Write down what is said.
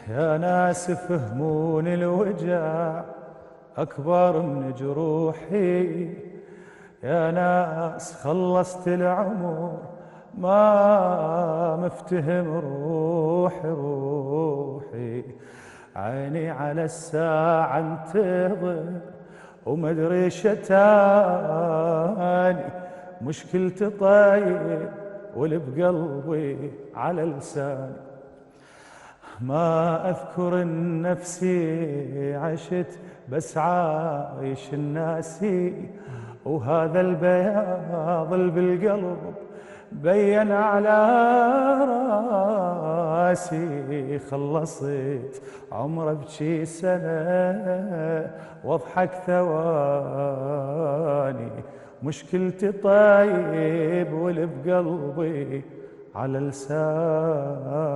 يا ناس فهمون الوجع أكبر من جروحي، يا ناس خلصت العمر ما مفتهم روحي عيني على الساعة انتظر ومدري شتاني، مشكلتي طيب واللي بقلبي على لساني. ما أذكر نفسي عشت بس عايش الناسي، وهذا البياض اللي بالقلب بين على راسي. خلصت عمره بشي سنة واضحك ثواني، مشكلتي طيب واللي بقلبي على لساني.